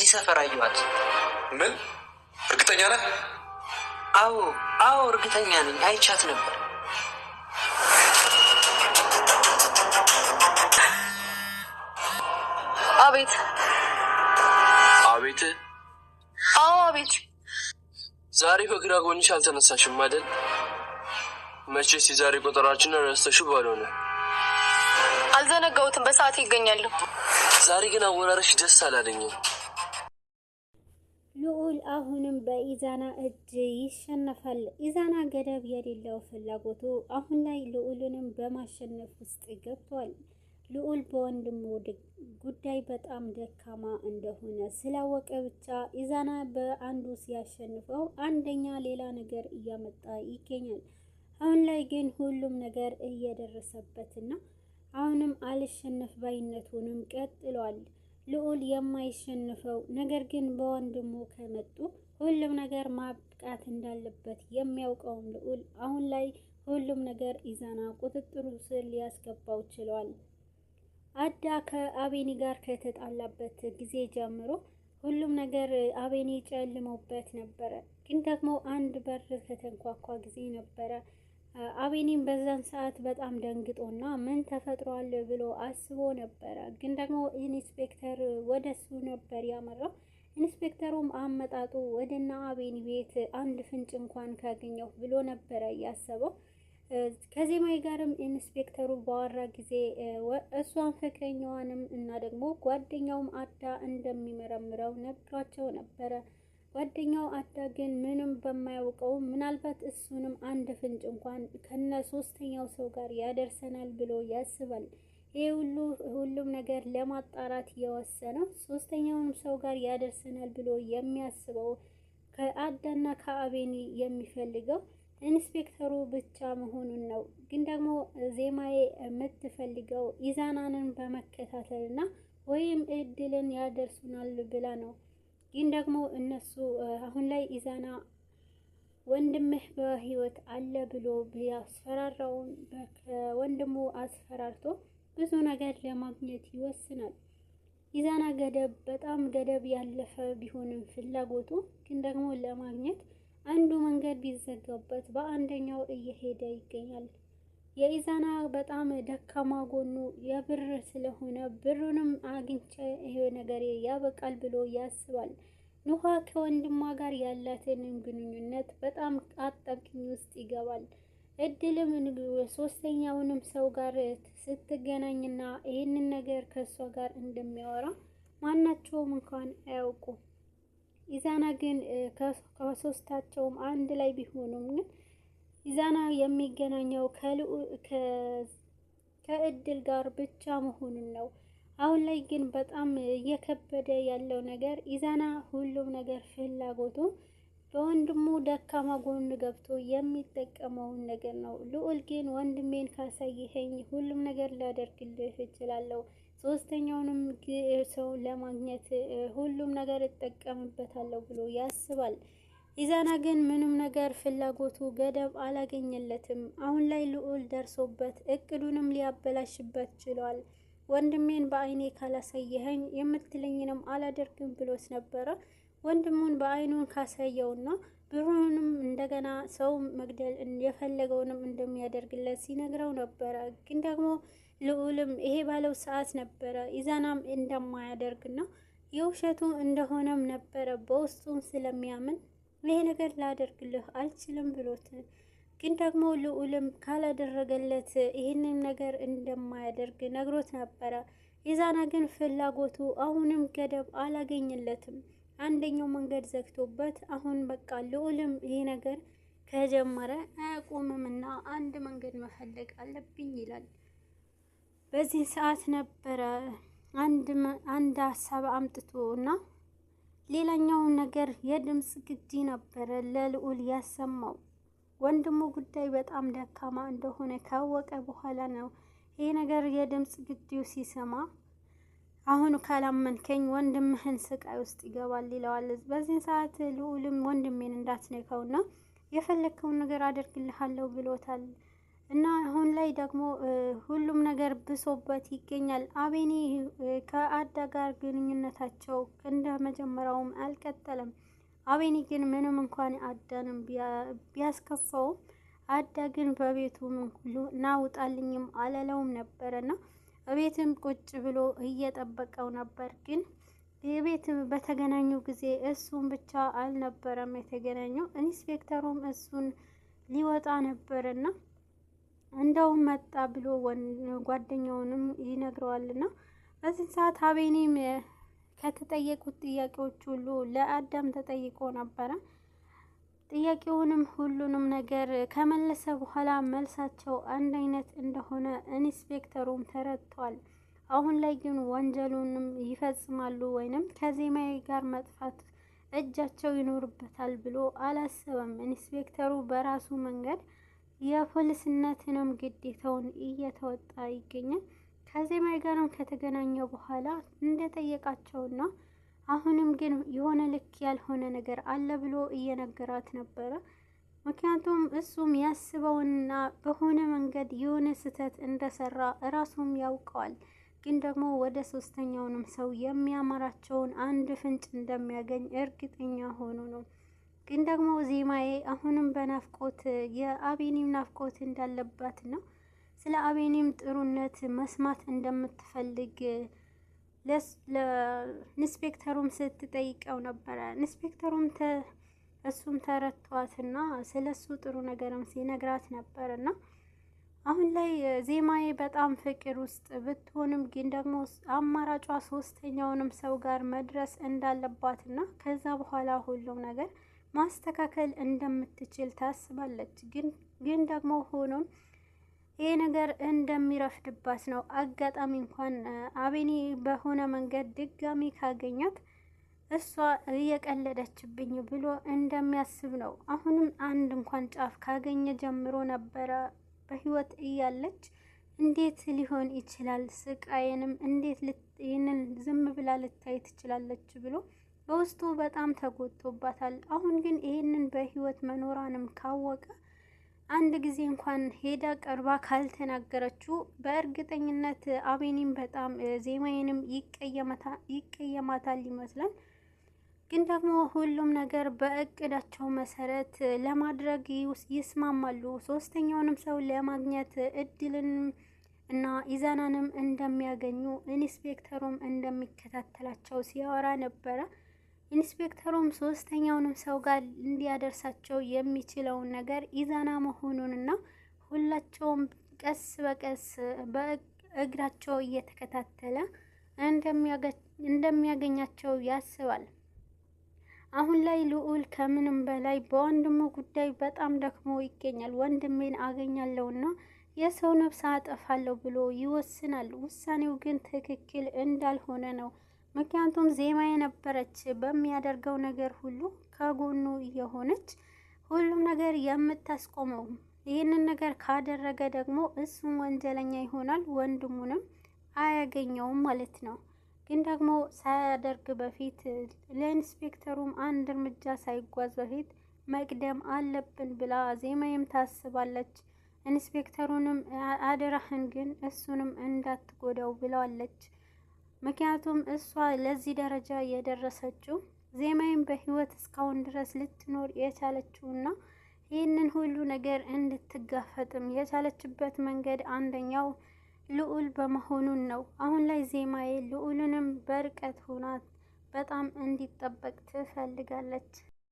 እዚህ ሰፈር አየኋት። ምን? እርግጠኛ ነህ? አዎ እርግጠኛ ነኝ። አይቻት ነበር። አቤት። አቤት? አዎ አቤት። ዛሬ በግራ ጎንሽ አልተነሳሽም አይደል? መቼስ የዛሬ ቆጠራችን ረስተሽው ባልሆነ። አልዘነጋሁትም፣ በሰዓት ይገኛሉ። ዛሬ ግን አወራረሽ ደስ አላለኝም። ልዑል አሁንም በኢዛና እጅ ይሸነፋል። ኢዛና ገደብ የሌለው ፍላጎቱ አሁን ላይ ልዑልንም በማሸነፍ ውስጥ ገብቷል። ልዑል በወንድሙ ጉዳይ በጣም ደካማ እንደሆነ ስላወቀ ብቻ ኢዛና በአንዱ ሲያሸንፈው አንደኛ ሌላ ነገር እያመጣ ይገኛል። አሁን ላይ ግን ሁሉም ነገር እየደረሰበትና አሁንም አልሸነፍ ባይነቱንም ቀጥሏል። ልዑል የማይሸንፈው ነገር ግን በወንድሙ ከመጡ ሁሉም ነገር ማብቃት እንዳለበት የሚያውቀውን ልዑል አሁን ላይ ሁሉም ነገር ኢዛና ቁጥጥሩ ስር ሊያስገባው ችሏል። አዳ ከአቤኒ ጋር ከተጣላበት ጊዜ ጀምሮ ሁሉም ነገር አቤኒ ጨልሞበት ነበረ። ግን ደግሞ አንድ በር ከተንኳኳ ጊዜ ነበረ አቤኒም በዛን ሰዓት በጣም ደንግጦና ምን ተፈጥሯል ብሎ አስቦ ነበረ። ግን ደግሞ ኢንስፔክተር ወደሱ ነበር ያመራው። ኢንስፔክተሩም አመጣጡ ወደና አቤኒ ቤት አንድ ፍንጭ እንኳን ካገኘው ብሎ ነበረ ያሰበው። ከዜማይ ጋርም ኢንስፔክተሩ ባወራ ጊዜ እሷን ፍቅረኛዋንም እና ደግሞ ጓደኛውም አዳ እንደሚመረምረው ነግሯቸው ነበረ። ጓደኛው አዳ ግን ምንም በማያውቀው ምናልባት እሱንም አንድ ፍንጭ እንኳን ከነ ሶስተኛው ሰው ጋር ያደርሰናል ብሎ ያስባል። ይሄ ሁሉም ነገር ለማጣራት የወሰነው ሶስተኛውን ሰው ጋር ያደርሰናል ብሎ የሚያስበው ከአዳና ከአቤኒ የሚፈልገው ኢንስፔክተሩ ብቻ መሆኑን ነው። ግን ደግሞ ዜማዬ የምትፈልገው ኢዛናንን በመከታተልና ወይም እድልን ያደርሱናል ብላ ነው። ግን ደግሞ እነሱ አሁን ላይ ኢዛና ወንድምህ በህይወት አለ ብሎ ቢያስፈራራውን ከወንድሙ አስፈራርቶ ብዙ ነገር ለማግኘት ይወስናል። ኢዛና በጣም ገደብ ያለፈ ቢሆንም ፍላጎቱ ግን ደግሞ ለማግኘት አንዱ መንገድ ቢዘጋበት በአንደኛው እየሄደ ይገኛል። የኢዛና በጣም ደካማ ጎኑ የብር ስለሆነ ብሩንም አግኝቼ ይሄ ነገር ያበቃል ብሎ ያስባል። ኑሃ ከወንድሟ ጋር ያላትን ግንኙነት በጣም አጣብቂኝ ውስጥ ይገባል። እድልም ሶስተኛውንም ሰው ጋር ስትገናኝና ይህንን ነገር ከእሷ ጋር እንደሚያወራ ማናቸውም እንኳን አያውቁም። ኢዛና ግን ከሶስታቸውም አንድ ላይ ቢሆኑም ግን ኢዛና የሚገናኘው ከእድል ጋር ብቻ መሆኑን ነው። አሁን ላይ ግን በጣም እየከበደ ያለው ነገር ኢዛና ሁሉም ነገር ፍላጎቱ በወንድሙ ደካማ ጎን ገብቶ የሚጠቀመውን ነገር ነው። ልዑል ግን ወንድሜን ካሳይኸኝ ሁሉም ነገር ላደርግልህ እችላለሁ፣ ሶስተኛውንም ሰው ለማግኘት ሁሉም ነገር እጠቀምበታለሁ ብሎ ያስባል። ኢዛና ግን ምንም ነገር ፍላጎቱ ገደብ አላገኘለትም። አሁን ላይ ልዑል ደርሶበት እቅዱንም ሊያበላሽበት ችሏል። ወንድሜን በአይኔ ካላሳየኸኝ የምትለኝንም አላደርግም ብሎት ነበረ። ወንድሙን በአይኑን ካሳየውና ብሩንም እንደገና ሰው መግደል የፈለገውንም እንደሚያደርግለት ሲነግረው ነበረ። ግን ደግሞ ልዑልም ይሄ ባለው ሰዓት ነበረ ኢዛናም እንደማያደርግና የውሸቱ እንደሆነም ነበረ በውስጡም ስለሚያምን ይሄ ነገር ላደርግልህ አልችልም ብሎት። ግን ደግሞ ልዑልም ካላደረገለት ይህንን ነገር እንደማያደርግ ነግሮት ነበረ። ኢዛና ግን ፍላጎቱ አሁንም ገደብ አላገኘለትም። አንደኛው መንገድ ዘግቶበት አሁን በቃ ልዑልም ይሄ ነገር ከጀመረ አያቆምምና አንድ መንገድ መፈለግ አለብኝ ይላል። በዚህ ሰዓት ነበረ አንድ ሀሳብ አምጥቶ እና ሌላኛውን ነገር የድምፅ ግጂ ነበረ ለልዑል ያሰማው። ወንድሙ ጉዳይ በጣም ደካማ እንደሆነ ካወቀ በኋላ ነው ይሄ ነገር የድምፅ ግጂው ሲሰማ አሁን ካላመንከኝ ወንድምህን ስቃይ ውስጥ ይገባል ይለዋል። በዚህ ሰዓት ልዑልም ወንድሜን እንዳትነካውና የፈለግከውን ነገር አደርግልሃለሁ ብሎታል። እና አሁን ላይ ደግሞ ሁሉም ነገር ብሶበት ይገኛል። አቤኔ ከአዳ ጋር ግንኙነታቸው እንደ መጀመሪያውም አልቀጠለም። አቤኔ ግን ምንም እንኳን አዳንም ቢያስከፋውም አዳ ግን በቤቱ ሁሉ ናውጣልኝም አለለውም ነበረና በቤትም ቁጭ ብሎ እየጠበቀው ነበር። ግን የቤት በተገናኙ ጊዜ እሱን ብቻ አልነበረም የተገናኘው፣ ኢንስፔክተሩም እሱን ሊወጣ ነበርና እንደውም መጣ ብሎ ጓደኛውንም ይነግረዋልና በዚህ ሰዓት አቤኔም ከተጠየቁት ጥያቄዎች ሁሉ ለአዳም ተጠይቆ ነበረ። ጥያቄውንም ሁሉንም ነገር ከመለሰ በኋላ መልሳቸው አንድ አይነት እንደሆነ ኢንስፔክተሩም ተረድቷል። አሁን ላይ ግን ወንጀሉንም ይፈጽማሉ ወይንም ከዜማዬ ጋር መጥፋት እጃቸው ይኖርበታል ብሎ አላሰበም። ኢንስፔክተሩ በራሱ መንገድ የፖሊስነትንም ግዴታውን እየተወጣ ይገኛል። ከዜማዬ ጋርም ከተገናኘ በኋላ እንደጠየቃቸውና አሁንም ግን የሆነ ልክ ያልሆነ ነገር አለ ብሎ እየነገራት ነበረ። ምክንያቱም እሱም ያስበውና በሆነ መንገድ የሆነ ስህተት እንደሰራ እራሱም ያውቀዋል። ግን ደግሞ ወደ ሶስተኛውንም ሰው የሚያመራቸውን አንድ ፍንጭ እንደሚያገኝ እርግጠኛ ሆኖ ነው። ግን ደግሞ ዜማዬ አሁንም በናፍቆት የአቤኔም ናፍቆት እንዳለባት ነው። ስለ አቤኔም ጥሩነት መስማት እንደምትፈልግ ለኢንስፔክተሩም ስትጠይቀው ነበረ። ኢንስፔክተሩም እሱም ተረቷትና ስለ እሱ ጥሩ ነገርም ሲነግራት ነበርና አሁን ላይ ዜማዬ በጣም ፍቅር ውስጥ ብትሆንም ግን ደግሞ አማራጯ ሶስተኛውንም ሰው ጋር መድረስ እንዳለባትና ከዛ በኋላ ሁሉም ነገር ማስተካከል እንደምትችል ታስባለች። ግን ደግሞ ሆኖም ይሄ ነገር እንደሚረፍድባት ነው። አጋጣሚ እንኳን አቤኔ በሆነ መንገድ ድጋሚ ካገኛት እሷ እየቀለደችብኝ ብሎ እንደሚያስብ ነው። አሁንም አንድ እንኳን ጫፍ ካገኘ ጀምሮ ነበረ በህይወት እያለች እንዴት ሊሆን ይችላል? ስቃዬንም እንዴት ይህንን ዝም ብላ ልታይ ትችላለች? ብሎ በውስጡ በጣም ተጎድቶባታል። አሁን ግን ይህንን በህይወት መኖራንም ካወቀ አንድ ጊዜ እንኳን ሄዳ ቀርባ ካልተናገረችው በእርግጠኝነት አቤኔም በጣም ዜማዬንም ይቀየማታል ይመስላል። ግን ደግሞ ሁሉም ነገር በእቅዳቸው መሰረት ለማድረግ ይስማማሉ። ሶስተኛውንም ሰው ለማግኘት እድልን እና ኢዛናንም እንደሚያገኙ ኢንስፔክተሩም እንደሚከታተላቸው ሲያወራ ነበረ። ኢንስፔክተሩም ሶስተኛውንም ሰው ጋር እንዲያደርሳቸው የሚችለውን ነገር ኢዛና መሆኑንና ሁላቸውም ቀስ በቀስ በእግራቸው እየተከታተለ እንደሚያገኛቸው ያስባል። አሁን ላይ ልዑል ከምንም በላይ በወንድሙ ጉዳይ በጣም ደክሞ ይገኛል። ወንድሜን አገኛለሁና የሰው ነፍስ አጠፋለሁ ብሎ ይወስናል። ውሳኔው ግን ትክክል እንዳልሆነ ነው። ምክንያቱም ዜማ የነበረች በሚያደርገው ነገር ሁሉ ከጎኑ እየሆነች ሁሉም ነገር የምታስቆመው። ይህንን ነገር ካደረገ ደግሞ እሱም ወንጀለኛ ይሆናል፣ ወንድሙንም አያገኘውም ማለት ነው። ግን ደግሞ ሳያደርግ በፊት ለኢንስፔክተሩም አንድ እርምጃ ሳይጓዝ በፊት መቅደም አለብን ብላ ዜማዬም ታስባለች። ኢንስፔክተሩንም አደራህን ግን እሱንም እንዳትጎዳው ብለዋለች። ምክንያቱም እሷ ለዚህ ደረጃ የደረሰችው ዜማዬም በህይወት እስካሁን ድረስ ልትኖር የቻለችውና ይህንን ሁሉ ነገር እንድትጋፈጥም የቻለችበት መንገድ አንደኛው ልዑል በመሆኑን ነው። አሁን ላይ ዜማዬ ልዑልንም በርቀት ሆና በጣም እንዲጠበቅ ትፈልጋለች።